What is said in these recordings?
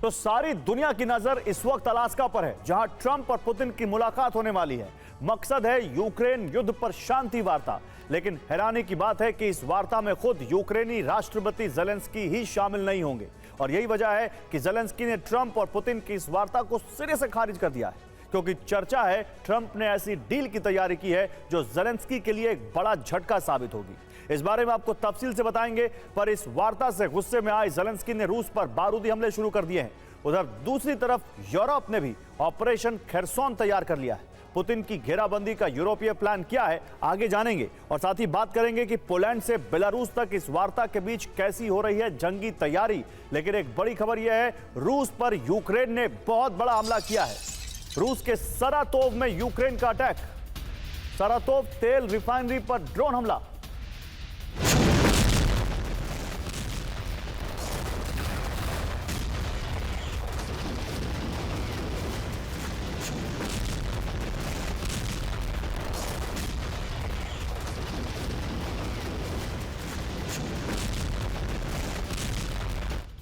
तो सारी दुनिया की नजर इस वक्त अलास्का पर है, जहां ट्रंप और पुतिन की मुलाकात होने वाली है। मकसद है यूक्रेन युद्ध पर शांति वार्ता। लेकिन हैरानी की बात है कि इस वार्ता में खुद यूक्रेनी राष्ट्रपति जेलेंस्की ही शामिल नहीं होंगे, और यही वजह है कि जेलेंस्की ने ट्रंप और पुतिन की इस वार्ता को सिरे से खारिज कर दिया है, क्योंकि चर्चा है ट्रंप ने ऐसी डील की तैयारी की है जो जेलेंस्की के लिए एक बड़ा झटका साबित होगी। इस बारे में आपको तफसील से बताएंगे, पर इस वार्ता से गुस्से में आए जेलेंस्की ने रूस पर बारूदी हमले शुरू कर दिए हैं। उधर दूसरी तरफ यूरोप ने भी ऑपरेशन खेरसोन तैयार कर लिया है। पुतिन की घेराबंदी का यूरोपीय प्लान क्या है, आगे जानेंगे, और साथ ही बात करेंगे कि पोलैंड से बेलारूस तक इस वार्ता के बीच कैसी हो रही है जंगी तैयारी। लेकिन एक बड़ी खबर यह है, रूस पर यूक्रेन ने बहुत बड़ा हमला किया है। रूस के सरातोव में यूक्रेन का अटैक, सरातोव तेल रिफाइनरी पर ड्रोन हमला।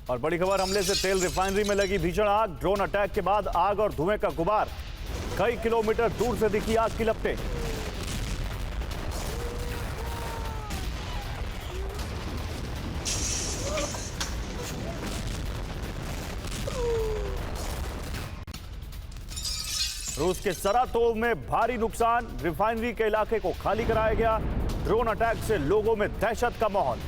और बड़ी खबर, हमले से तेल रिफाइनरी में लगी भीषण आग। ड्रोन अटैक के बाद आग और धुएं का गुबार, कई किलोमीटर दूर से दिखी आग की लपटें। रूस के सरातोव में भारी नुकसान, रिफाइनरी के इलाके को खाली कराया गया। ड्रोन अटैक से लोगों में दहशत का माहौल।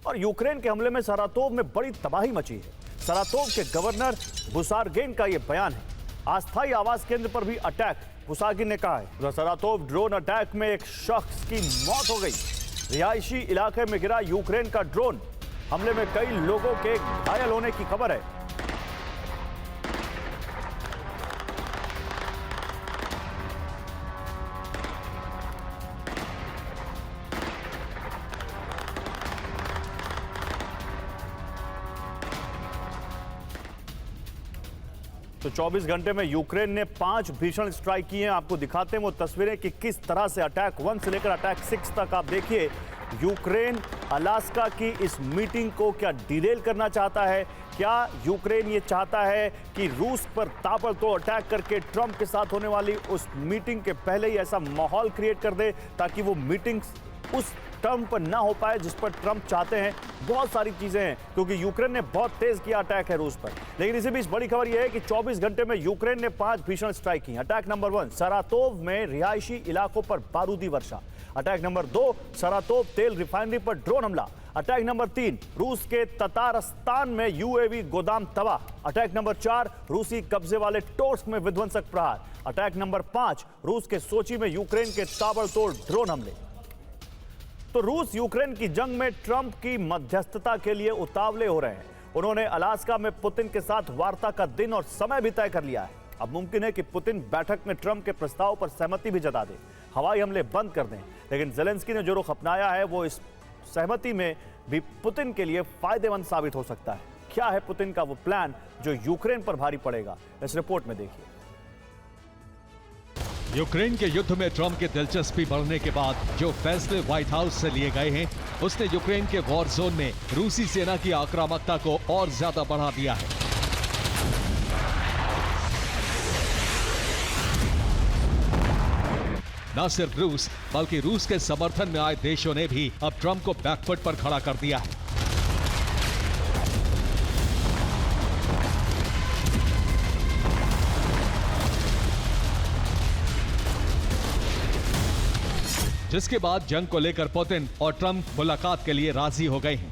और यूक्रेन के हमले में सरातोव में बड़ी तबाही मची है। सरातोव के गवर्नर बुसारगिन का यह बयान है। अस्थायी आवास केंद्र पर भी अटैक, बुसारगिन ने कहा है। सरातोव ड्रोन अटैक में एक शख्स की मौत हो गई। रिहायशी इलाके में गिरा यूक्रेन का ड्रोन, हमले में कई लोगों के घायल होने की खबर है। तो 24 घंटे में यूक्रेन ने 5 भीषण स्ट्राइक किए हैं। आपको दिखाते हैं वो तस्वीरें कि किस तरह से अटैक 1 से लेकर अटैक 6 तक। आप देखिए, यूक्रेन अलास्का की इस मीटिंग को क्या डिरेल करना चाहता है? क्या यूक्रेन ये चाहता है कि रूस पर ताबड़तोड़ अटैक करके ट्रंप के साथ होने वाली उस मीटिंग के पहले ही ऐसा माहौल क्रिएट कर दे ताकि वो मीटिंग उस टर्म पर ना हो पाए जिस पर ट्रंप चाहते हैं? बहुत सारी चीजें हैं, क्योंकि यूक्रेन ने बहुत तेज किया अटैक है रूस पर। लेकिन इसी बीच बड़ी खबर यह है कि 24 घंटे में यूक्रेन ने 5 भीषण स्ट्राइक की। अटैक नंबर 1, सरातोव में रिहायशी इलाकों पर बारूदी वर्षा। अटैक नंबर 2, सरातोव तेल रिफाइनरी पर ड्रोन हमला। अटैक नंबर 3, रूस के ततारस्तान में यूएवी गोदाम तबाह। अटैक नंबर 4, रूसी कब्जे वाले टोर्स्क में विध्वंसक प्रहार। अटैक नंबर 5, रूस के सोची में यूक्रेन के ताबड़तोड़ ड्रोन हमले। तो रूस यूक्रेन की जंग में ट्रंप की मध्यस्थता के लिए उतावले हो रहे हैं। उन्होंने अलास्का में पुतिन के साथ वार्ता का दिन और समय भी तय कर लिया है। अब मुमकिन है कि पुतिन बैठक में ट्रंप के प्रस्ताव पर सहमति भी जता दे, हवाई हमले बंद कर दें। लेकिन जेलेंस्की ने जो रुख अपनाया है वो इस सहमति में भी पुतिन के लिए फायदेमंद साबित हो सकता है। क्या है पुतिन का वो प्लान जो यूक्रेन पर भारी पड़ेगा? इस रिपोर्ट में देखिए। यूक्रेन के युद्ध में ट्रंप की दिलचस्पी बढ़ने के बाद जो फैसले व्हाइट हाउस से लिए गए हैं, उसने यूक्रेन के वॉर जोन में रूसी सेना की आक्रामकता को और ज्यादा बढ़ा दिया है। न सिर्फ रूस, बल्कि रूस के समर्थन में आए देशों ने भी अब ट्रंप को बैकफुट पर खड़ा कर दिया है। जिसके बाद जंग को लेकर पुतिन और ट्रंप मुलाकात के लिए राजी हो गए हैं।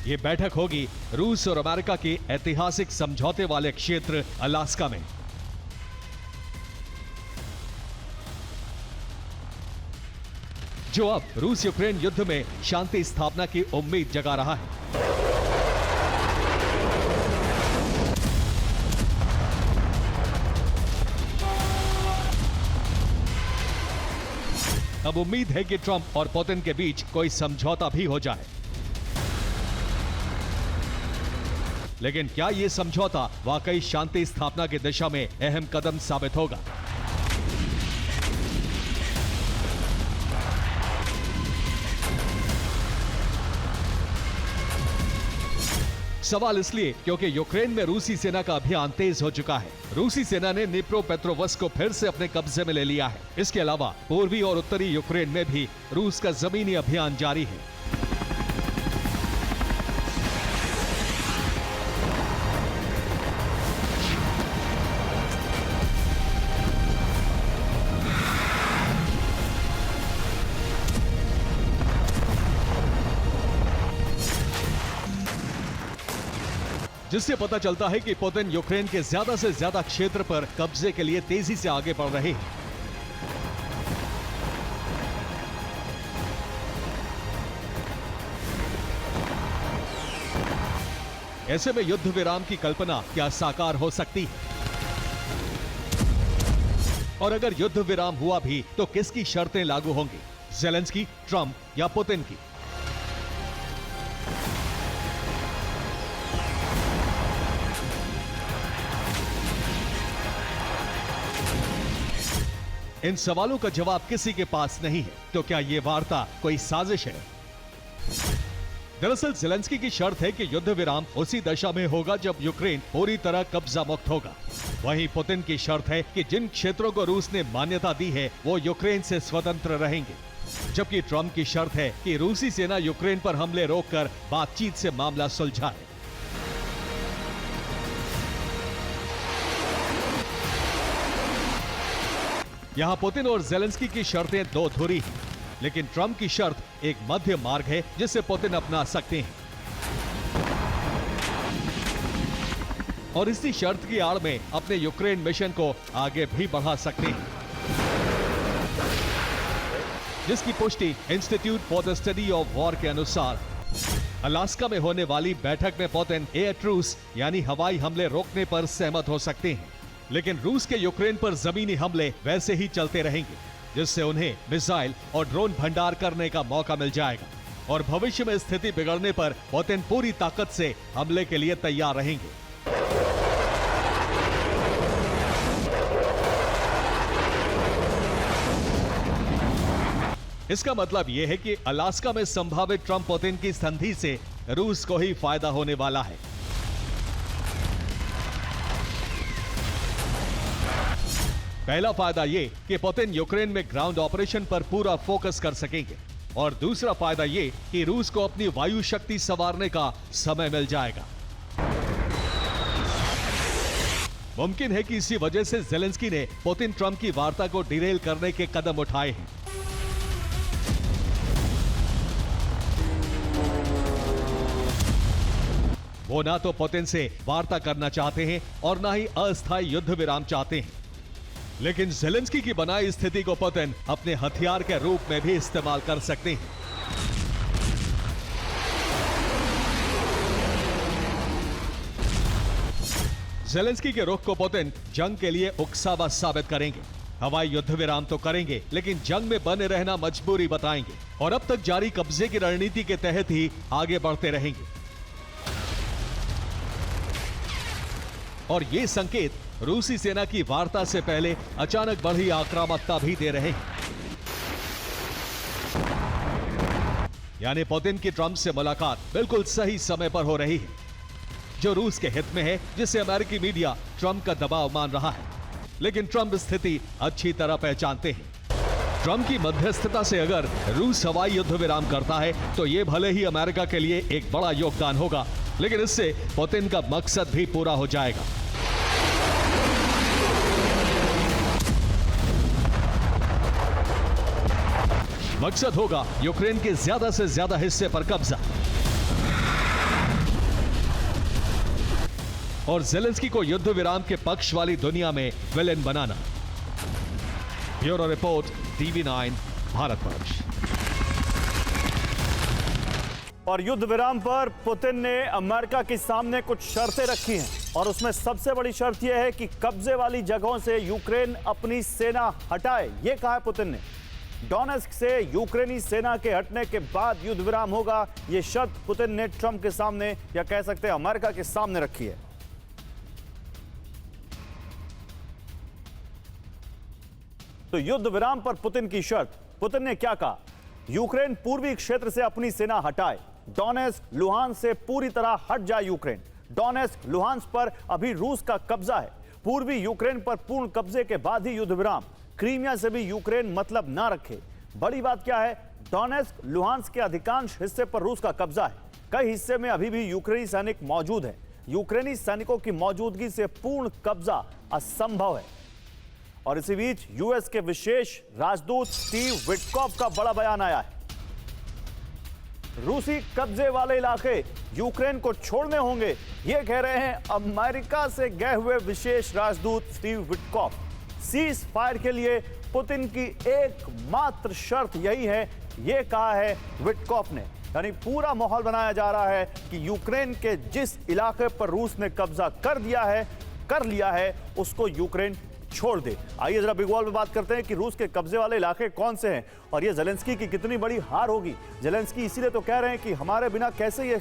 ये बैठक होगी रूस और अमेरिका के ऐतिहासिक समझौते वाले क्षेत्र अलास्का में। जो अब रूस यूक्रेन युद्ध में शांति स्थापना की उम्मीद जगा रहा है। अब उम्मीद है कि ट्रंप और पुतिन के बीच कोई समझौता भी हो जाए। लेकिन क्या यह समझौता वाकई शांति स्थापना की दिशा में अहम कदम साबित होगा? सवाल इसलिए क्योंकि यूक्रेन में रूसी सेना का अभियान तेज हो चुका है। रूसी सेना ने निप्रोपेट्रोवस्क को फिर से अपने कब्जे में ले लिया है। इसके अलावा पूर्वी और उत्तरी यूक्रेन में भी रूस का जमीनी अभियान जारी है। जिससे पता चलता है कि पुतिन यूक्रेन के ज्यादा से ज्यादा क्षेत्र पर कब्जे के लिए तेजी से आगे बढ़ रहे हैं। ऐसे में युद्ध विराम की कल्पना क्या साकार हो सकती है? और अगर युद्ध विराम हुआ भी तो किसकी शर्तें लागू होंगी? ज़ेलेंस्की, ट्रंप या पुतिन की? इन सवालों का जवाब किसी के पास नहीं है। तो क्या यह वार्ता कोई साजिश है? दरअसल ज़ेलेंस्की की शर्त है कि युद्ध विराम उसी दशा में होगा जब यूक्रेन पूरी तरह कब्जा मुक्त होगा। वहीं पुतिन की शर्त है कि जिन क्षेत्रों को रूस ने मान्यता दी है वो यूक्रेन से स्वतंत्र रहेंगे। जबकि ट्रंप की शर्त है कि रूसी सेना यूक्रेन पर हमले रोककर बातचीत से मामला सुलझाए। यहां पुतिन और ज़ेलेंस्की की शर्तें दो धुरी हैं, लेकिन ट्रंप की शर्त एक मध्य मार्ग है जिसे पुतिन अपना सकते हैं। और इसी शर्त की आड़ में अपने यूक्रेन मिशन को आगे भी बढ़ा सकते हैं, जिसकी पुष्टि institute for the study of war के अनुसार अलास्का में होने वाली बैठक में पुतिन एयर ट्रूस यानी हवाई हमले रोकने पर सहमत हो सकते हैं। लेकिन रूस के यूक्रेन पर जमीनी हमले वैसे ही चलते रहेंगे, जिससे उन्हें मिसाइल और ड्रोन भंडार करने का मौका मिल जाएगा। और भविष्य में स्थिति बिगड़ने पर पुतिन पूरी ताकत से हमले के लिए तैयार रहेंगे। इसका मतलब यह है कि अलास्का में संभावित ट्रंप पुतिन की संधि से रूस को ही फायदा होने वाला है। पहला फायदा ये कि पुतिन यूक्रेन में ग्राउंड ऑपरेशन पर पूरा फोकस कर सकेंगे, और दूसरा फायदा ये कि रूस को अपनी वायु शक्ति संवारने का समय मिल जाएगा। मुमकिन है कि इसी वजह से ज़ेलेंस्की ने पुतिन ट्रंप की वार्ता को डिरेल करने के कदम उठाए हैं। वो ना तो पुतिन से वार्ता करना चाहते हैं और ना ही अस्थायी युद्ध विराम चाहते हैं, लेकिन ज़ेलेंस्की की बनाई स्थिति को पुतिन अपने हथियार के रूप में भी इस्तेमाल कर सकते हैं। ज़ेलेंस्की के रुख को पुतिन जंग के लिए उकसावा साबित करेंगे। हवाई युद्ध विराम तो करेंगे, लेकिन जंग में बने रहना मजबूरी बताएंगे और अब तक जारी कब्जे की रणनीति के तहत ही आगे बढ़ते रहेंगे। और ये संकेत रूसी सेना की वार्ता से पहले अचानक बढ़ी आक्रामकता भी दे रहे हैं। यानी पुतिन की ट्रंप से मुलाकात बिल्कुल सही समय पर हो रही है, जो रूस के हित में है, जिसे अमेरिकी मीडिया ट्रंप का दबाव मान रहा है। लेकिन ट्रंप स्थिति अच्छी तरह पहचानते हैं। ट्रंप की मध्यस्थता से अगर रूस हवाई युद्ध विराम करता है तो यह भले ही अमेरिका के लिए एक बड़ा योगदान होगा, लेकिन इससे पुतिन का मकसद भी पूरा हो जाएगा। मकसद होगा यूक्रेन के ज्यादा से ज्यादा हिस्से पर कब्जा और ज़ेलेंस्की को युद्ध विराम के पक्ष वाली दुनिया में विलेन बनाना। Bureau report, TV9 Bharatvarsh. और युद्ध विराम पर पुतिन ने अमेरिका के सामने कुछ शर्तें रखी हैं, और उसमें सबसे बड़ी शर्त यह है कि कब्जे वाली जगहों से यूक्रेन अपनी सेना हटाए। यह कहा है पुतिन ने। डोनेस्क से यूक्रेनी सेना के हटने के बाद युद्ध विराम होगा, यह शर्त पुतिन ने ट्रंप के सामने, या कह सकते हैं अमेरिका के सामने रखी है। तो युद्ध विराम पर पुतिन की शर्त, पुतिन ने क्या कहा? यूक्रेन पूर्वी क्षेत्र से अपनी सेना हटाए, डोनेस्क लुहांस्क से पूरी तरह हट जाए यूक्रेन। डोनेस्क लुहांस्क पर अभी रूस का कब्जा है। पूर्वी यूक्रेन पर पूर्ण कब्जे के बाद ही युद्ध विराम। क्रीमिया से भी यूक्रेन मतलब ना रखे। बड़ी बात क्या है, डोनेस्क लुहांस्क के अधिकांश हिस्से पर रूस का कब्जा है। कई हिस्से में अभी भी यूक्रेनी सैनिक मौजूद हैं। यूक्रेनी सैनिकों की मौजूदगी से पूर्ण कब्जा असंभव है। और इसी बीच यूएस के विशेष राजदूत स्टीव विटकॉफ का बड़ा बयान आया है। रूसी कब्जे वाले इलाके यूक्रेन को छोड़ने होंगे, यह कह रहे हैं अमेरिका से गए हुए विशेष राजदूत स्टीव विटकॉफ। सीज फायर के लिए पुतिन की एकमात्र शर्त यही है, यह कहा है विटकॉफ ने। यानी पूरा माहौल बनाया जा रहा है कि यूक्रेन के जिस इलाके पर रूस ने कब्जा कर लिया है उसको यूक्रेन छोड़ दे। आइए जरा बिग वॉल में बात करते हैं कि रूस के कब्जे वाले इलाके कौन से हैं और ये ज़ेलेंस्की की कितनी बड़ी हार होगी। ज़ेलेंस्की इसीलिए तो कह रहे हैं कि हमारे बिना कैसे ये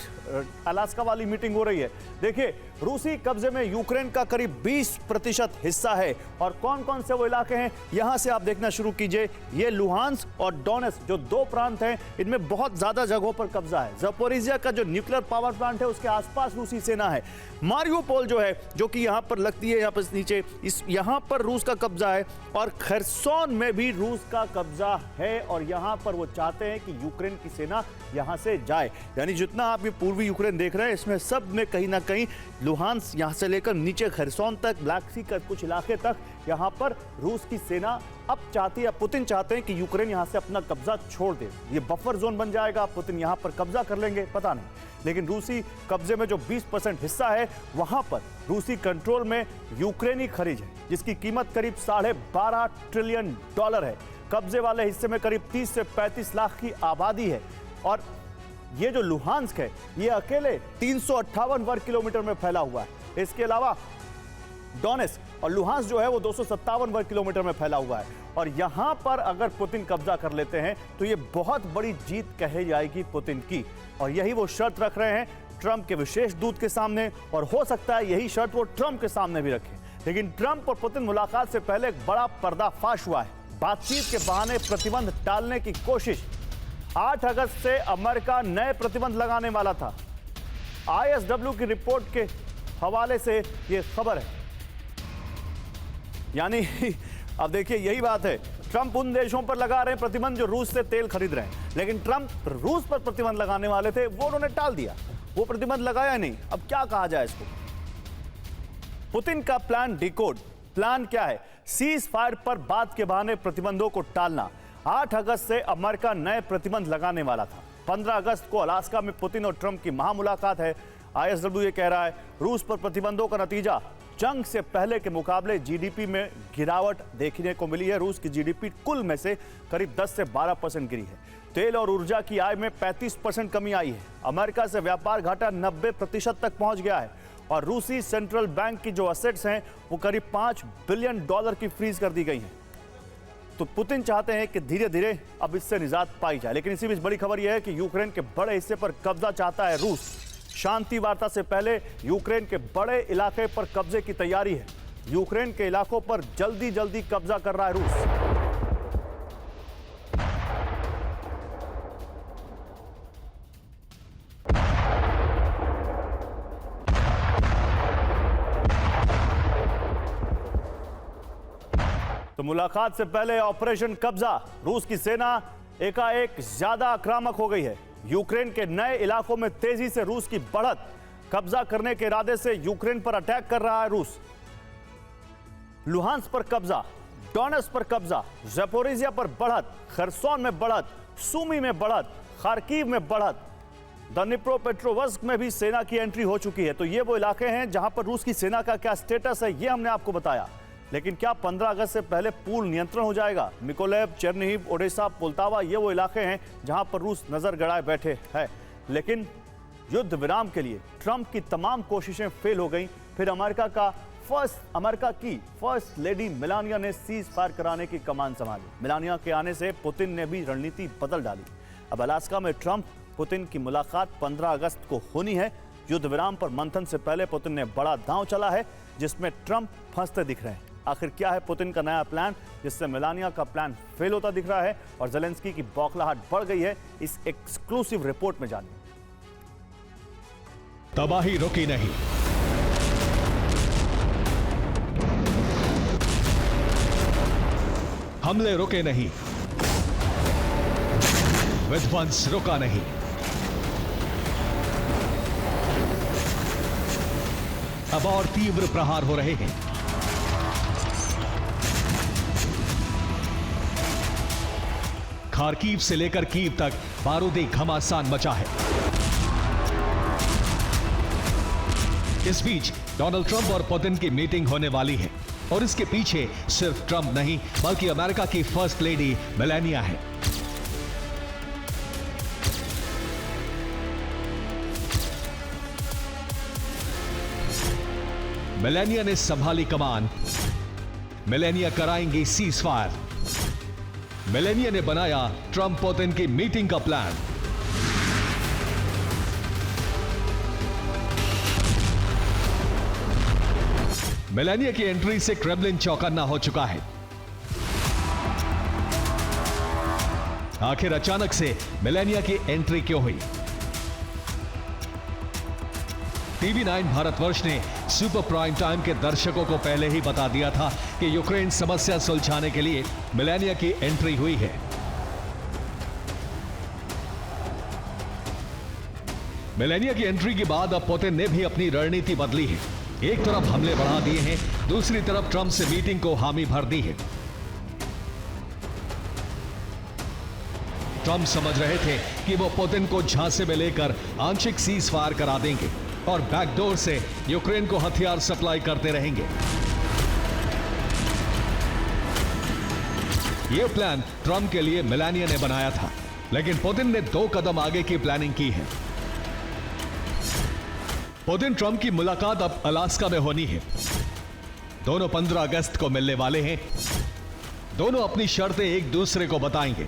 अलास्का वाली मीटिंग हो रही है। देखिए, रूसी कब्जे में यूक्रेन का करीब 20% हिस्सा है और कौन कौन से वो इलाके हैं यहां से आप देखना शुरू कीजिए। ये लुहांस्क और डोनेस्क जो दो प्रांत हैं, इनमें बहुत ज्यादा जगहों पर कब्जा है। ज़पोरिज़िया का जो न्यूक्लियर पावर प्लांट है उसके आसपास रूसी सेना है। मारियोपोल जो है, जो कि यहां पर लगती है, यहां पर नीचे यहां पर रूस का कब्जा है और खरसोन में भी रूस का कब्जा है और यहां पर वो चाहते हैं कि यूक्रेन की सेना यहां से जाए। यानी जितना आप ये पूर्वी यूक्रेन देख रहे हैं, इसमें सब में कहीं ना कहीं लुहांस्क यहां से लेकर नीचे खरसोन तक, ब्लैक सी का कुछ इलाके तक, यहां पर रूस की सेना अब चाहती है, पुतिन चाहते हैं कि यूक्रेन यहां से अपना कब्जा छोड़ दे। ये बफर जोन बन जाएगा, पुतिन यहां पर कब्जा कर लेंगे, पता नहीं। लेकिन रूसी कब्जे में जो 20% हिस्सा है वहां पर रूसी कंट्रोल में यूक्रेनी खनिज है जिसकी कीमत करीब $12.5 ट्रिलियन है। कब्जे वाले हिस्से में करीब 30 से 35 लाख की आबादी है और ये जो लुहांस्क है ये अकेले 358 वर्ग किलोमीटर में फैला हुआ है। इसके अलावा डोनेस्क और लुहांस्क जो है वो 257 वर्ग किलोमीटर में फैला हुआ है और यहां पर अगर पुतिन कब्जा कर लेते हैं तो ये बहुत बड़ी जीत कही जाएगी पुतिन की। और यही वो शर्त रख रहे हैं ट्रंप के विशेष दूत के सामने और हो सकता है यही शर्त वो ट्रंप के सामने भी रखें। लेकिन ट्रंप और पुतिन मुलाकात से पहले एक बड़ा पर्दाफाश हुआ है। बातचीत के बहाने प्रतिबंध टालने की कोशिश। 8 अगस्त से अमेरिका नए प्रतिबंध लगाने वाला था। ISW की रिपोर्ट के हवाले से यह खबर है। यानी अब देखिए, यही बात है, ट्रंप उन देशों पर लगा रहे हैं प्रतिबंध जो रूस से तेल खरीद रहे हैं, लेकिन ट्रंप रूस पर प्रतिबंध लगाने वाले थे, वो उन्होंने टाल दिया, वो प्रतिबंध लगाया नहीं। अब क्या कहा जाए इसको। पुतिन का प्लान डिकोड। प्लान क्या है? सीज फायर पर बात के बहाने प्रतिबंधों को टालना। 8 अगस्त से अमेरिका नए प्रतिबंध लगाने वाला था। 15 अगस्त को अलास्का में पुतिन और ट्रंप की महामुलाकात है। ISW ये कह रहा है रूस पर प्रतिबंधों का नतीजा जंग से पहले के मुकाबले जीडीपी में गिरावट देखने को मिली है। रूस की जीडीपी कुल में से करीब 10 से 12% गिरी है। तेल और ऊर्जा की आय में 35% कमी आई है। अमेरिका से व्यापार घाटा 90% तक पहुंच गया है और रूसी सेंट्रल बैंक की जो असेट्स हैं वो करीब $5 बिलियन की फ्रीज कर दी गई हैं। तो पुतिन चाहते हैं कि धीरे धीरे अब इससे निजात पाई जाए। लेकिन इसी बीच बड़ी खबर यह है कि यूक्रेन के बड़े हिस्से पर कब्जा चाहता है रूस। शांति वार्ता से पहले यूक्रेन के बड़े इलाके पर कब्जे की तैयारी है। यूक्रेन के इलाकों पर जल्दी जल्दी कब्जा कर रहा है रूस। तो मुलाकात से पहले ऑपरेशन कब्जा। रूस की सेना एकाएक ज्यादा आक्रामक हो गई है। यूक्रेन के नए इलाकों में तेजी से रूस की बढ़त। कब्जा करने के इरादे से यूक्रेन पर अटैक कर रहा है रूस। लुहांस्क पर कब्जा, डोनेस्क पर कब्जा, ज़पोरिज़िया पर बढ़त, खरसोन में बढ़त, सूमी में बढ़त, खार्किव में बढ़त, दनिप्रोपेट्रोवस्क में भी सेना की एंट्री हो चुकी है। तो ये वो इलाके हैं जहां पर रूस की सेना का क्या स्टेटस है ये हमने आपको बताया। लेकिन क्या 15 अगस्त से पहले पूर्ण नियंत्रण हो जाएगा? मिकोलेव, चेरनिहिव, ओडेसा, पोल्तावा ये वो इलाके हैं जहां पर रूस नजर गड़ाए बैठे है। लेकिन युद्ध विराम के लिए ट्रंप की तमाम कोशिशें फेल हो गई। फिर अमेरिका की फर्स्ट लेडी मेलानिया ने सीज फायर कराने की कमान संभाली। मेलानिया के आने से पुतिन ने भी रणनीति बदल डाली। अब अलास्का में ट्रंप पुतिन की मुलाकात 15 अगस्त को होनी है। युद्ध विराम पर मंथन से पहले पुतिन ने बड़ा दांव चला है जिसमें ट्रंप फंसते दिख रहे हैं। आखिर क्या है पुतिन का नया प्लान जिससे मेलानिया का प्लान फेल होता दिख रहा है और ज़ेलेंस्की की बौखलाहट बढ़ गई है? इस एक्सक्लूसिव रिपोर्ट में जानिए। तबाही रुकी नहीं। हमले रुके नहीं, विध्वंस रुका नहीं। अब और तीव्र प्रहार हो रहे हैं। खार्कीव से लेकर कीव तक बारूदी घमासान मचा है। इस बीच डोनाल्ड ट्रंप और पुतिन की मीटिंग होने वाली है और इसके पीछे सिर्फ ट्रंप नहीं बल्कि अमेरिका की फर्स्ट लेडी मेलानिया है। मेलानिया ने संभाली कमान। मेलानिया कराएंगी सीज फायर। मेलानिया ने बनाया ट्रंप पुतिन की मीटिंग का प्लान। मेलानिया की एंट्री से क्रेमलिन चौकन्ना हो चुका है। आखिर अचानक से मेलानिया की एंट्री क्यों हुई? टीवी 9 भारतवर्ष ने सुपर प्राइम टाइम के दर्शकों को पहले ही बता दिया था कि यूक्रेन समस्या सुलझाने के लिए मेलानिया की एंट्री हुई है। मेलानिया की एंट्री के बाद अब पुतिन ने भी अपनी रणनीति बदली है। एक तरफ हमले बढ़ा दिए हैं, दूसरी तरफ ट्रंप से मीटिंग को हामी भर दी है। ट्रंप समझ रहे थे कि वो पुतिन को झांसे में लेकर आंशिक सीज फायर करा देंगे और बैकडोर से यूक्रेन को हथियार सप्लाई करते रहेंगे। यह प्लान ट्रंप के लिए मेलानिया ने बनाया था, लेकिन पुतिन ने 2 कदम आगे की प्लानिंग की है। पुतिन ट्रंप की मुलाकात अब अलास्का में होनी है। दोनों 15 अगस्त को मिलने वाले हैं। दोनों अपनी शर्तें एक दूसरे को बताएंगे,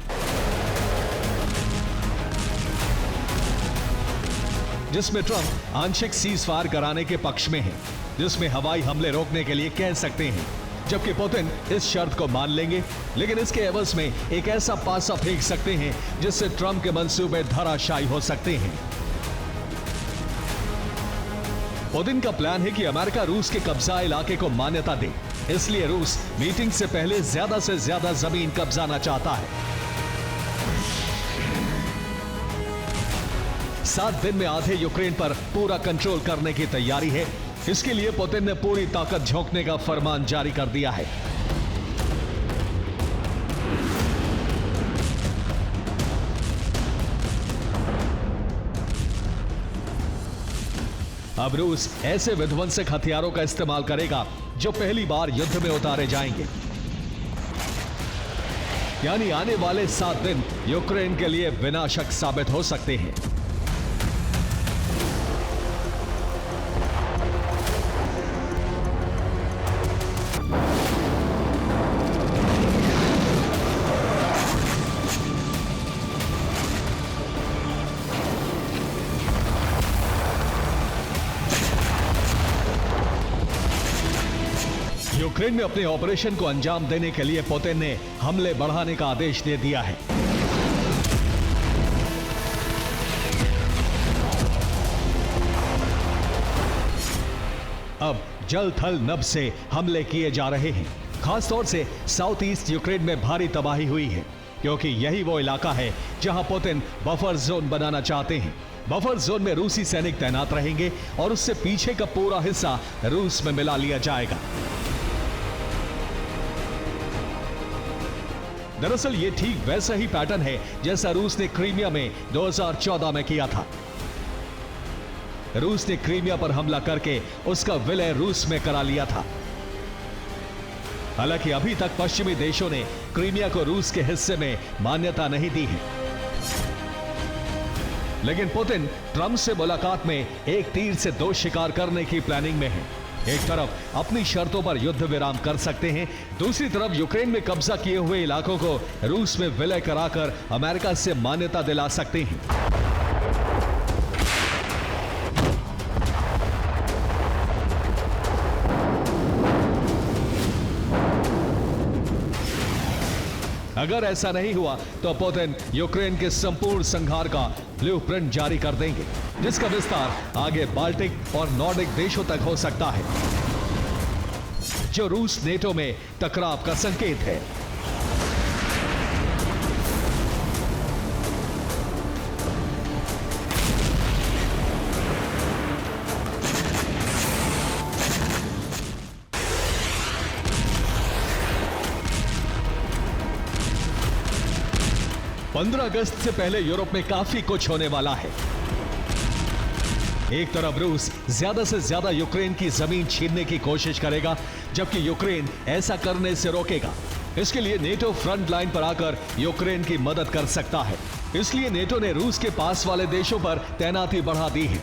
जिसमें ट्रंप आंशिक सीज फायर कराने के पक्ष में है, जिसमें हवाई हमले रोकने के लिए कह सकते हैं, जबकि पुतिन इस शर्त को मान लेंगे, लेकिन इसके एवज में एक ऐसा पासा फेंक सकते हैं जिससे ट्रंप के मंसूबे धराशायी हो सकते हैं। पुतिन का प्लान है कि अमेरिका रूस के कब्जा इलाके को मान्यता दे, इसलिए रूस मीटिंग से पहले ज्यादा से ज्यादा जमीन कब्जाना चाहता है। 7 दिन में आधे यूक्रेन पर पूरा कंट्रोल करने की तैयारी है। इसके लिए पुतिन ने पूरी ताकत झोंकने का फरमान जारी कर दिया है। अब रूस ऐसे विध्वंसक हथियारों का इस्तेमाल करेगा जो पहली बार युद्ध में उतारे जाएंगे। यानी आने वाले 7 दिन यूक्रेन के लिए विनाशक साबित हो सकते हैं। यूक्रेन में अपने ऑपरेशन को अंजाम देने के लिए पुतिन ने हमले बढ़ाने का आदेश दे दिया है। अब जल थल नभ से हमले किए जा रहे हैं। खासतौर से साउथ ईस्ट यूक्रेन में भारी तबाही हुई है, क्योंकि यही वो इलाका है जहां पुतिन बफर जोन बनाना चाहते हैं। बफर जोन में रूसी सैनिक तैनात रहेंगे और उससे पीछे का पूरा हिस्सा रूस में मिला लिया जाएगा। दरअसल ये ठीक वैसा ही पैटर्न है जैसा रूस ने क्रीमिया में 2014 में किया था। रूस ने क्रीमिया पर हमला करके उसका विलय रूस में करा लिया था। हालांकि अभी तक पश्चिमी देशों ने क्रीमिया को रूस के हिस्से में मान्यता नहीं दी है, लेकिन पुतिन ट्रंप से मुलाकात में एक तीर से 2 शिकार करने की प्लानिंग में है। एक तरफ अपनी शर्तों पर युद्ध विराम कर सकते हैं, दूसरी तरफ यूक्रेन में कब्जा किए हुए इलाकों को रूस में विलय कराकर अमेरिका से मान्यता दिला सकते हैं। अगर ऐसा नहीं हुआ तो पुतिन यूक्रेन के संपूर्ण संहार का ब्लूप्रिंट जारी कर देंगे, जिसका विस्तार आगे बाल्टिक और नॉर्डिक देशों तक हो सकता है, जो रूस नेटो में टकराव का संकेत है। पंद्रह अगस्त से पहले यूरोप में काफी कुछ होने वाला है। एक तरफ रूस ज्यादा से ज्यादा यूक्रेन की जमीन छीनने की कोशिश करेगा, जबकि यूक्रेन ऐसा करने से रोकेगा। इसके लिए नेटो फ्रंट लाइन पर आकर यूक्रेन की मदद कर सकता है। इसलिए नेटो ने रूस के पास वाले देशों पर तैनाती बढ़ा दी है।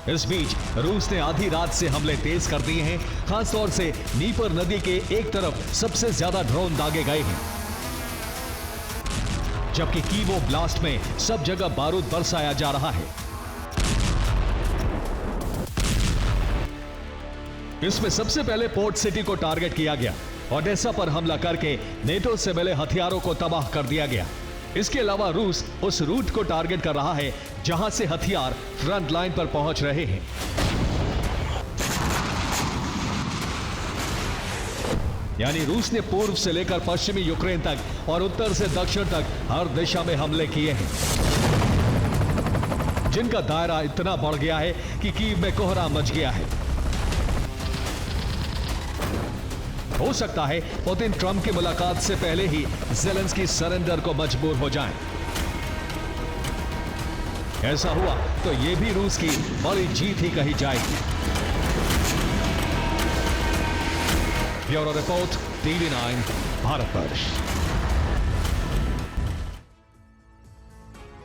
इस बीच रूस ने आधी रात से हमले तेज कर दिए हैं। खासतौर से नीपर नदी के एक तरफ सबसे ज्यादा ड्रोन दागे गए हैं, जबकि कीवो ब्लास्ट में सब जगह बारूद बरसाया जा रहा है। इसमें सबसे पहले पोर्ट सिटी को टारगेट किया गया। ओडेसा पर हमला करके नेटो से मिले हथियारों को तबाह कर दिया गया। इसके अलावा रूस उस रूट को टारगेट कर रहा है जहां से हथियार फ्रंट लाइन पर पहुंच रहे हैं। यानी रूस ने पूर्व से लेकर पश्चिमी यूक्रेन तक और उत्तर से दक्षिण तक हर दिशा में हमले किए हैं, जिनका दायरा इतना बढ़ गया है कि कीव में कोहरा मच गया है। हो सकता है पुतिन ट्रंप की मुलाकात से पहले ही ज़ेलेंस्की सरेंडर को मजबूर हो जाएं। ऐसा हुआ तो यह भी रूस की बड़ी जीत ही कही जाएगी। Bureau report, TV9 Bharatvarsh.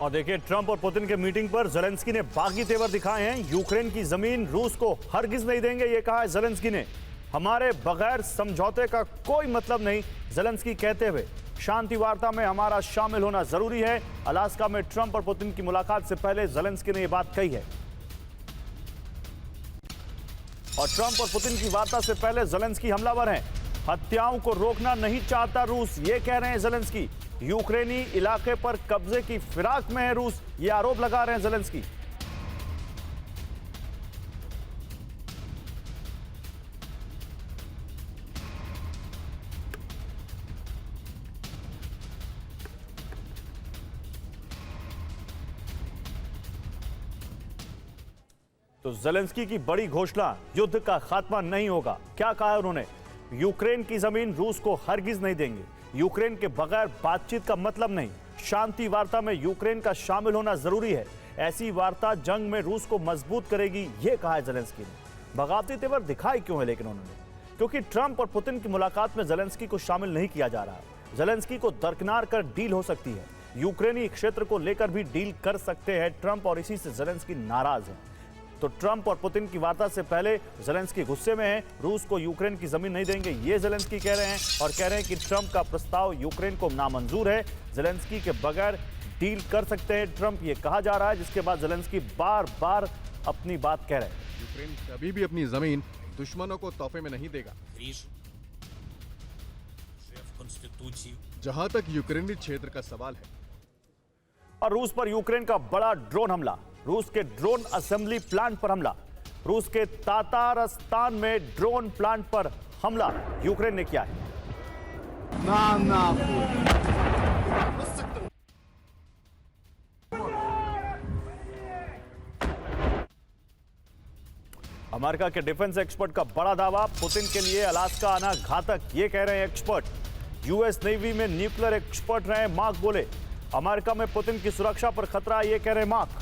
और देखिए, ट्रंप और पुतिन के मीटिंग पर ज़ेलेंस्की ने बागी तेवर दिखाए हैं। यूक्रेन की जमीन रूस को हरगिज नहीं देंगे, यह कहा है ज़ेलेंस्की ने। हमारे बगैर समझौते का कोई मतलब नहीं, ज़ेलेंस्की कहते हुए शांति वार्ता में हमारा शामिल होना जरूरी है। अलास्का में ट्रंप और पुतिन की मुलाकात से पहले ज़ेलेंस्की ने यह बात कही है। और ट्रंप और पुतिन की वार्ता से पहले ज़ेलेंस्की हमलावर हैं। हत्याओं को रोकना नहीं चाहता रूस, ये कह रहे हैं ज़ेलेंस्की। यूक्रेनी इलाके पर कब्जे की फिराक में है रूस, ये आरोप लगा रहे हैं ज़ेलेंस्की। तो ज़ेलेंस्की की बड़ी घोषणा, युद्ध का खात्मा नहीं होगा। क्या कहा है उन्होंने? यूक्रेन की जमीन रूस को हरगिज नहीं देंगे। यूक्रेन के बगैर बातचीत का मतलब नहीं। शांति वार्ता में यूक्रेन का शामिल होना जरूरी है। ऐसी वार्ता जंग में रूस को मजबूत करेगी, यह कहा है ज़ेलेंस्की ने। बगावती तेवर दिखाई क्यों है लेकिन उन्होंने? क्योंकि ट्रंप और पुतिन की मुलाकात में ज़ेलेंस्की को शामिल नहीं किया जा रहा है। ज़ेलेंस्की को दरकिनार कर डील हो सकती है। यूक्रेनी क्षेत्र को लेकर भी डील कर सकते हैं ट्रंप, और इसी से ज़ेलेंस्की नाराज है। तो ट्रंप और पुतिन की वार्ता से पहले ज़ेलेंस्की गुस्से में है। रूस को यूक्रेन की जमीन नहीं देंगे, ये ज़ेलेंस्की कह रहे हैं, और कह रहे हैं कि ट्रंप का प्रस्ताव यूक्रेन को नामंजूर है। ज़ेलेंस्की के बगैर डील कर सकते हैं ट्रंप, ये कहा जा रहा है। जिसके बाद ज़ेलेंस्की बार बार अपनी बात कह रहे हैं। यूक्रेन कभी भी अपनी जमीन दुश्मनों को तोहफे में नहीं देगा। जहां तक यूक्रेनी क्षेत्र का सवाल है। और रूस पर यूक्रेन का बड़ा ड्रोन हमला, रूस के ड्रोन असेंबली प्लांट पर हमला। रूस के तातारस्तान में ड्रोन प्लांट पर हमला यूक्रेन ने किया है। अमेरिका के डिफेंस एक्सपर्ट का बड़ा दावा, पुतिन के लिए अलास्का आना घातक, ये कह रहे हैं एक्सपर्ट। यूएस नेवी में न्यूक्लियर एक्सपर्ट रहे मार्क बोले, अमेरिका में पुतिन की सुरक्षा पर खतरा, ये कह रहे मार्क।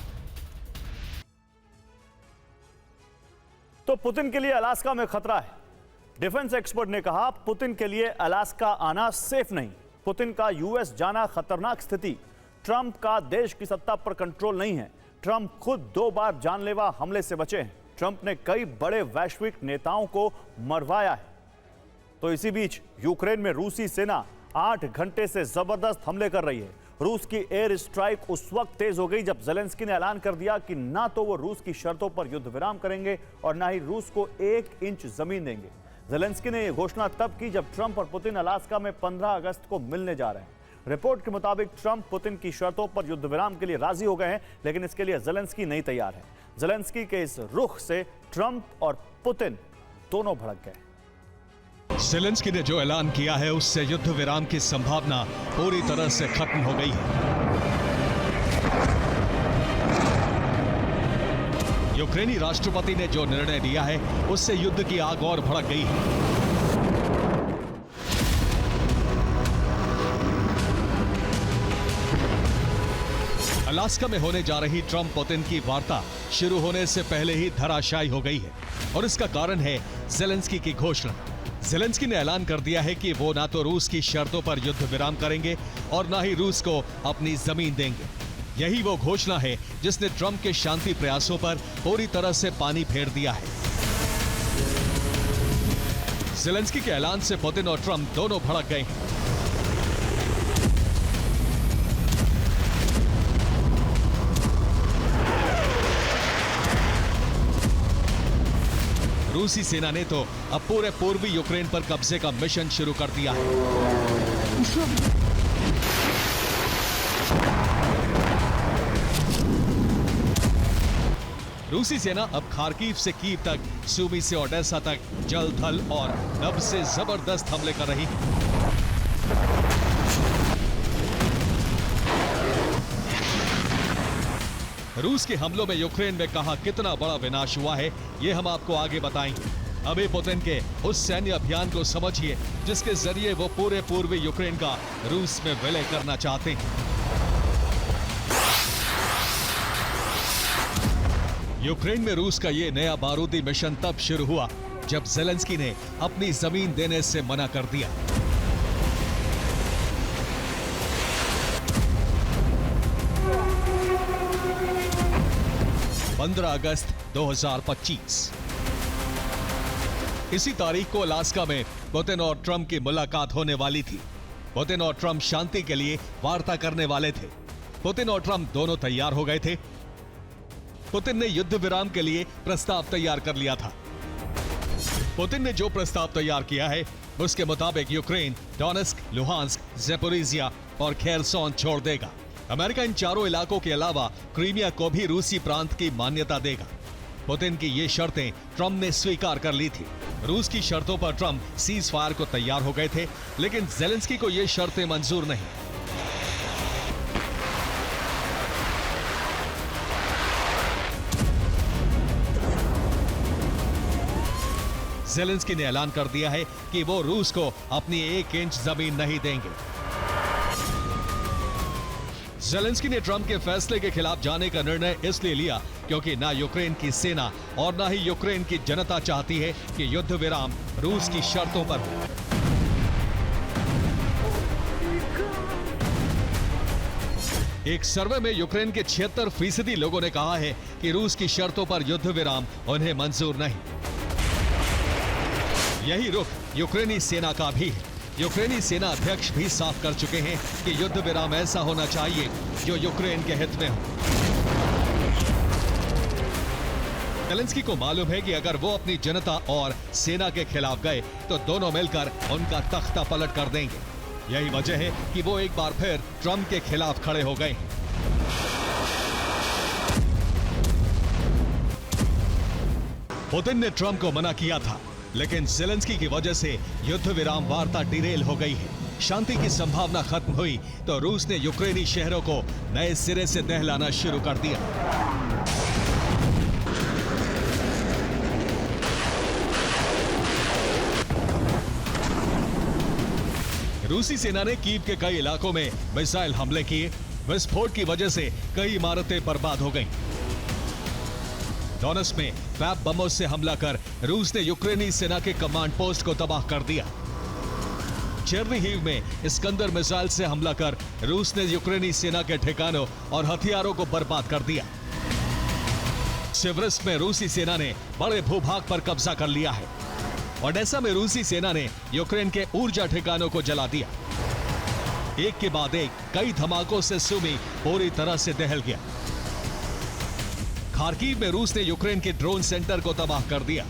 तो पुतिन के लिए अलास्का में खतरा है। डिफेंस एक्सपर्ट ने कहा, पुतिन के लिए अलास्का आना सेफ नहीं। पुतिन का यूएस जाना खतरनाक स्थिति। ट्रंप का देश की सत्ता पर कंट्रोल नहीं है। ट्रंप खुद 2 बार जानलेवा हमले से बचे हैं। ट्रंप ने कई बड़े वैश्विक नेताओं को मरवाया है। तो इसी बीच यूक्रेन में रूसी सेना 8 घंटे से जबरदस्त हमले कर रही है। रूस की एयर स्ट्राइक उस वक्त तेज हो गई जब ज़ेलेंस्की ने ऐलान कर दिया कि ना तो वो रूस की शर्तों पर युद्ध विराम करेंगे और ना ही रूस को 1 इंच जमीन देंगे। जेलेंस्की ने यह घोषणा तब की जब ट्रंप और पुतिन अलास्का में 15 अगस्त को मिलने जा रहे हैं। रिपोर्ट के मुताबिक ट्रंप पुतिन की शर्तों पर युद्ध विराम के लिए राजी हो गए हैं, लेकिन इसके लिए जेलेंस्की नहीं तैयार है। जेलेंस्की के इस रुख से ट्रंप और पुतिन दोनों भड़क गए। जेलेंस्की ने जो ऐलान किया है उससे युद्ध विराम की संभावना पूरी तरह से खत्म हो गई है। यूक्रेनी राष्ट्रपति ने जो निर्णय लिया है उससे युद्ध की आग और भड़क गई है। अलास्का में होने जा रही ट्रंप पुतिन की वार्ता शुरू होने से पहले ही धराशायी हो गई है और इसका कारण है जेलेंस्की की घोषणा। जेलेंस्की ने ऐलान कर दिया है कि वो ना तो रूस की शर्तों पर युद्ध विराम करेंगे और ना ही रूस को अपनी जमीन देंगे। यही वो घोषणा है जिसने ट्रंप के शांति प्रयासों पर पूरी तरह से पानी फेर दिया है। जेलेंस्की के ऐलान से पुतिन और ट्रंप दोनों भड़क गए हैं। रूसी सेना ने तो अब पूरे पूर्वी यूक्रेन पर कब्जे का मिशन शुरू कर दिया है। रूसी सेना अब खार्किव से कीव तक, सूमी से ओडेसा तक जल, थल और नभ से जबरदस्त हमले कर रही है। रूस के हमलों में यूक्रेन में कहां कितना बड़ा विनाश हुआ है, ये हम आपको आगे बताएंगे। अभी पुतिन के उस सैन्य अभियान को समझिए जिसके जरिए वो पूरे पूर्वी यूक्रेन का रूस में विलय करना चाहते हैं। यूक्रेन में रूस का ये नया बारूदी मिशन तब शुरू हुआ जब जेलेंस्की ने अपनी जमीन देने से मना कर दिया। अगस्त 2025 इसी तारीख को अलास्का में पुतिन और ट्रंप की मुलाकात होने वाली थी। पुतिन और ट्रंप शांति के लिए वार्ता करने वाले थे। पुतिन और ट्रंप दोनों तैयार हो गए थे। पुतिन ने युद्ध विराम के लिए प्रस्ताव तैयार कर लिया था। पुतिन ने जो प्रस्ताव तैयार किया है उसके मुताबिक यूक्रेन डोनेस्क, लुहांस्क, ज़ेपोरिजिया और खेरसोन छोड़ देगा। अमेरिका इन चारों इलाकों के अलावा क्रीमिया को भी रूसी प्रांत की मान्यता देगा। पुतिन की ये शर्तें ट्रंप ने स्वीकार कर ली थी। रूस की शर्तों पर ट्रंप सीज फायर को तैयार हो गए थे, लेकिन जेलेंस्की को ये शर्तें मंजूर नहीं। जेलेंस्की ने ऐलान कर दिया है कि वो रूस को अपनी 1 इंच जमीन नहीं देंगे। जेलेंस्की ने ट्रंप के फैसले के खिलाफ जाने का निर्णय इसलिए लिया क्योंकि ना यूक्रेन की सेना और ना ही यूक्रेन की जनता चाहती है कि युद्ध विराम रूस की शर्तों पर हो। एक सर्वे में यूक्रेन के 76% लोगों ने कहा है कि रूस की शर्तों पर युद्ध विराम उन्हें मंजूर नहीं। यही रुख यूक्रेनी सेना का भी है। यूक्रेनी सेना अध्यक्ष भी साफ कर चुके हैं कि युद्ध विराम ऐसा होना चाहिए जो यूक्रेन के हित में हो। जेलेंस्की को मालूम है कि अगर वो अपनी जनता और सेना के खिलाफ गए तो दोनों मिलकर उनका तख्ता पलट कर देंगे। यही वजह है कि वो एक बार फिर ट्रंप के खिलाफ खड़े हो गए हैं। पुतिन ने ट्रंप को मना किया था, लेकिन जेलेंस्की की वजह से युद्ध विराम वार्ता डिरेल हो गई है। शांति की संभावना खत्म हुई तो रूस ने यूक्रेनी शहरों को नए सिरे से दहलाना शुरू कर दिया। रूसी सेना ने कीव के कई इलाकों में मिसाइल हमले किए। विस्फोट की वजह से कई इमारतें बर्बाद हो गईं। डोनेट्स्क में फैब बमों से हमला कर रूस ने यूक्रेनी सेना के कमांड पोस्ट को तबाह कर दिया। चेर्निहिव में इस्कंदर मिसाइल से हमला कर रूस ने यूक्रेनी सेना के ठिकानों और हथियारों को बर्बाद कर दिया। सिवरस्क में रूसी सेना ने बड़े भूभाग पर कब्जा कर लिया है। ओडेसा में रूसी सेना ने यूक्रेन के ऊर्जा ठिकानों को जला दिया। एक के बाद एक कई धमाकों से सूमी पूरी तरह से दहल गया। खार्किव में रूस ने यूक्रेन के ड्रोन सेंटर को तबाह कर दिया।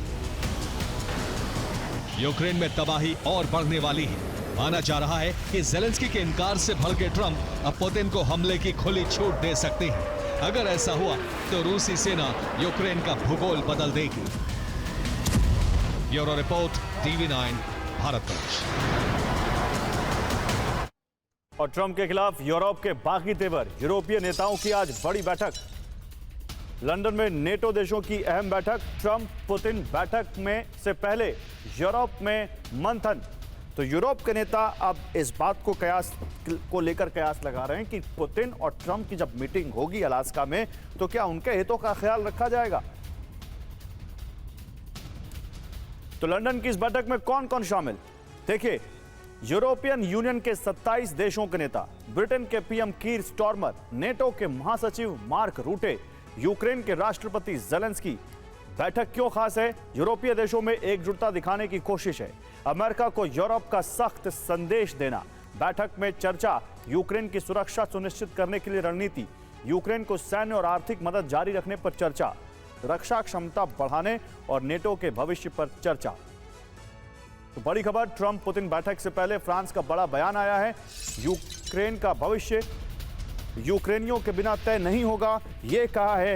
यूक्रेन में तबाही और बढ़ने वाली है। माना जा रहा है कि जेलेंस्की के इनकार से भड़के ट्रंप अब पुतिन को हमले की खुली छूट दे सकते हैं। अगर ऐसा हुआ तो रूसी सेना यूक्रेन का भूगोल बदल देगी। Bureau report, TV9 Bharatvarsh. और ट्रंप के खिलाफ यूरोप के बागी तेवर, यूरोपीय नेताओं की आज बड़ी बैठक। लंदन में नेटो देशों की अहम बैठक। ट्रंप पुतिन बैठक में से पहले यूरोप में मंथन। तो यूरोप के नेता अब इस बात को लेकर कयास लगा रहे हैं कि पुतिन और ट्रंप की जब मीटिंग होगी अलास्का में, तो क्या उनके हितों का ख्याल रखा जाएगा। तो लंदन की इस बैठक में कौन कौन शामिल, देखिए। यूरोपियन यूनियन के 27 देशों के नेता, ब्रिटेन के पीएम कीर स्टारमर, नेटो के महासचिव मार्क रूटे, यूक्रेन के राष्ट्रपति जेलेंस्की। बैठक क्यों खास है? यूरोपीय देशों में एकजुटता दिखाने की कोशिश है। अमेरिका को यूरोप का सख्त संदेश देना। बैठक में चर्चा, यूक्रेन की सुरक्षा सुनिश्चित करने के लिए रणनीति, यूक्रेन को सैन्य और आर्थिक मदद जारी रखने पर चर्चा, रक्षा क्षमता बढ़ाने और नेटो के भविष्य पर चर्चा। तो बड़ी खबर, ट्रंप पुतिन बैठक से पहले फ्रांस का बड़ा बयान आया है। यूक्रेन का भविष्य यूक्रेनियों के बिना तय नहीं होगा, यह कहा है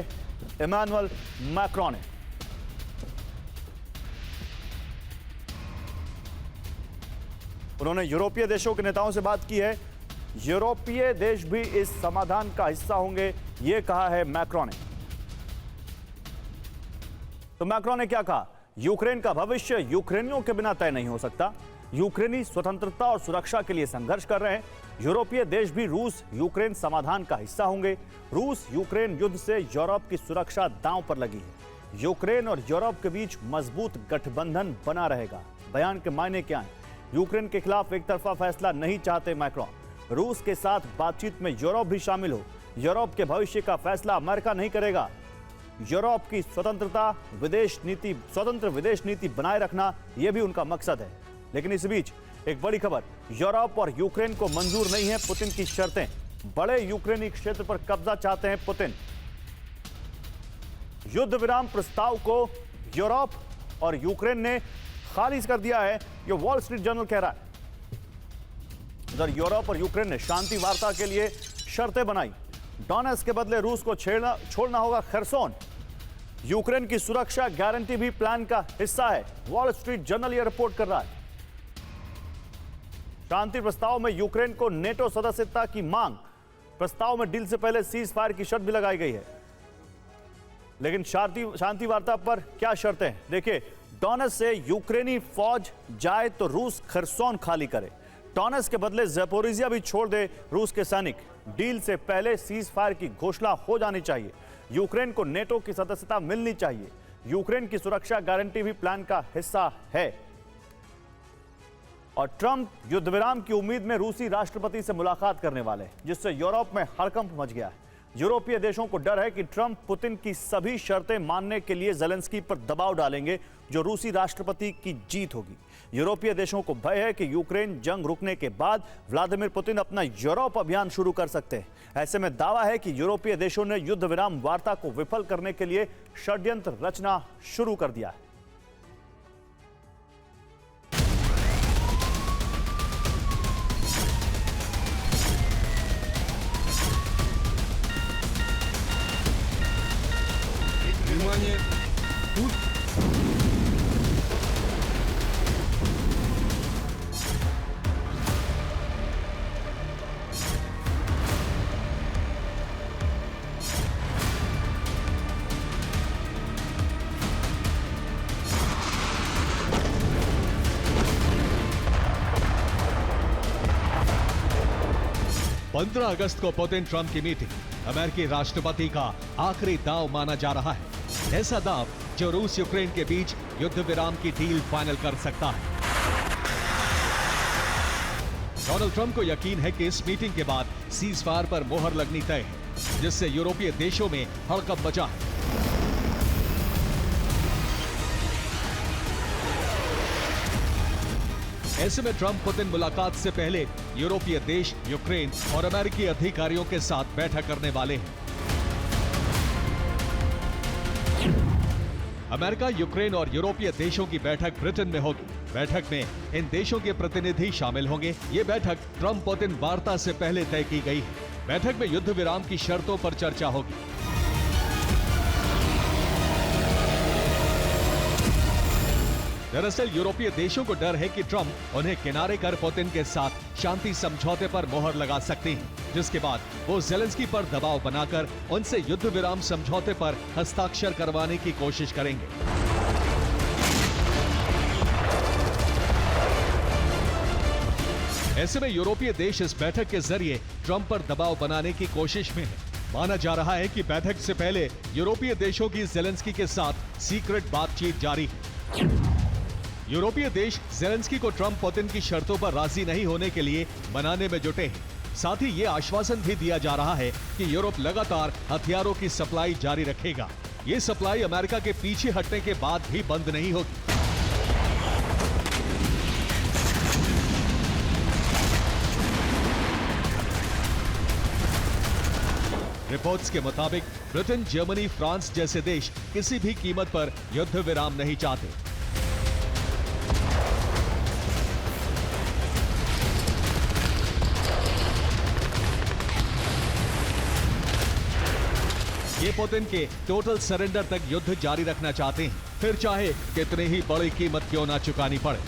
इमैनुअल मैक्रोन ने। उन्होंने यूरोपीय देशों के नेताओं से बात की है। यूरोपीय देश भी इस समाधान का हिस्सा होंगे, यह कहा है मैक्रोन ने। तो मैक्रोन ने क्या कहा? यूक्रेन का भविष्य यूक्रेनियों के बिना तय नहीं हो सकता। यूक्रेनी स्वतंत्रता और सुरक्षा के लिए संघर्ष कर रहे हैं। यूरोपीय देश भी रूस यूक्रेन समाधान का हिस्सा होंगे। रूस यूक्रेन युद्ध से यूरोप की सुरक्षा दांव पर लगी है। यूक्रेन और यूरोप के बीच मजबूत गठबंधन बना रहेगा। बयान के मायने क्या हैं? यूक्रेन के खिलाफ एक तरफा फैसला नहीं चाहते मैक्रोन। रूस के साथ बातचीत में यूरोप भी शामिल हो। यूरोप के भविष्य का फैसला अमेरिका नहीं करेगा। यूरोप की स्वतंत्र विदेश नीति बनाए रखना, यह भी उनका मकसद है। लेकिन इस बीच एक बड़ी खबर, यूरोप और यूक्रेन को मंजूर नहीं है पुतिन की शर्तें। बड़े यूक्रेनी क्षेत्र पर कब्जा चाहते हैं पुतिन। युद्ध विराम प्रस्ताव को यूरोप और यूक्रेन ने खारिज कर दिया है, यह वॉल स्ट्रीट जर्नल कह रहा है। उधर यूरोप और यूक्रेन ने शांति वार्ता के लिए शर्तें बनाई। डोनेट्स्क के बदले रूस को छोड़ना होगा खरसोन। यूक्रेन की सुरक्षा गारंटी भी प्लान का हिस्सा है, वॉल स्ट्रीट जर्नल यह रिपोर्ट कर रहा है। शांति प्रस्ताव में यूक्रेन को नेटो सदस्यता की मांग। प्रस्ताव में डील से पहले सीज फायर की शर्त भी लगाई गई है। लेकिन शांति वार्ता पर क्या शर्तें हैं, देखिए। डोनेट्स्क से यूक्रेनी फौज जाए तो रूस खरसोन खाली करे। डोनेट्स्क के बदले ज़पोरिजिया भी छोड़ दे रूस के सैनिक। डील से पहले सीज फायर की घोषणा हो जानी चाहिए। यूक्रेन को नेटो की सदस्यता मिलनी चाहिए। यूक्रेन की सुरक्षा गारंटी भी प्लान का हिस्सा है। और ट्रंप युद्ध विराम की उम्मीद में रूसी राष्ट्रपति से मुलाकात करने वाले, जिससे यूरोप में हड़कंप मच गया है। यूरोपीय देशों को डर है कि ट्रंप पुतिन की सभी शर्तें मानने के लिए जेलेंस्की पर दबाव डालेंगे, जो रूसी राष्ट्रपति की जीत होगी। यूरोपीय देशों को भय है कि यूक्रेन जंग रुकने के बाद व्लादिमीर पुतिन अपना यूरोप अभियान शुरू कर सकते हैं। ऐसे में दावा है कि यूरोपीय देशों ने युद्ध विराम वार्ता को विफल करने के लिए षड्यंत्र रचना शुरू कर दिया है। Внимание! Тут! पंद्रह अगस्त को पुतिन ट्रंप की मीटिंग अमेरिकी राष्ट्रपति का आखिरी दांव माना जा रहा है। ऐसा दांव जो रूस यूक्रेन के बीच युद्ध विराम की डील फाइनल कर सकता है। डोनाल्ड ट्रंप को यकीन है कि इस मीटिंग के बाद सीज फायर पर मोहर लगनी तय है, जिससे यूरोपीय देशों में हड़कंप मचा है। ऐसे में ट्रंप पुतिन मुलाकात से पहले यूरोपीय देश, यूक्रेन और अमेरिकी अधिकारियों के साथ बैठक करने वाले हैं। अमेरिका, यूक्रेन और यूरोपीय देशों की बैठक ब्रिटेन में होगी। बैठक में इन देशों के प्रतिनिधि शामिल होंगे। ये बैठक ट्रम्प पुतिन वार्ता से पहले तय की गई है। बैठक में युद्ध विराम की शर्तों पर चर्चा होगी। दरअसल यूरोपीय देशों को डर है कि ट्रम्प उन्हें किनारे कर पुतिन के साथ शांति समझौते पर मोहर लगा सकते हैं, जिसके बाद वो ज़ेलेंस्की पर दबाव बनाकर उनसे युद्ध विराम समझौते पर हस्ताक्षर करवाने की कोशिश करेंगे। ऐसे में यूरोपीय देश इस बैठक के जरिए ट्रम्प पर दबाव बनाने की कोशिश में है। माना जा रहा है कि बैठक से पहले यूरोपीय देशों की ज़ेलेंस्की के साथ सीक्रेट बातचीत जारी है। यूरोपीय देश ज़ेलेंस्की को ट्रम्प पुतिन की शर्तों पर राजी नहीं होने के लिए मनाने में जुटे हैं। साथ ही ये आश्वासन भी दिया जा रहा है कि यूरोप लगातार हथियारों की सप्लाई जारी रखेगा। ये सप्लाई अमेरिका के पीछे हटने के बाद भी बंद नहीं होगी। रिपोर्ट्स के मुताबिक ब्रिटेन, जर्मनी, फ्रांस जैसे देश किसी भी कीमत पर युद्ध विराम नहीं चाहते। ये पुतिन के टोटल सरेंडर तक युद्ध जारी रखना चाहते हैं, फिर चाहे कितनी ही बड़ी कीमत क्यों ना चुकानी पड़े।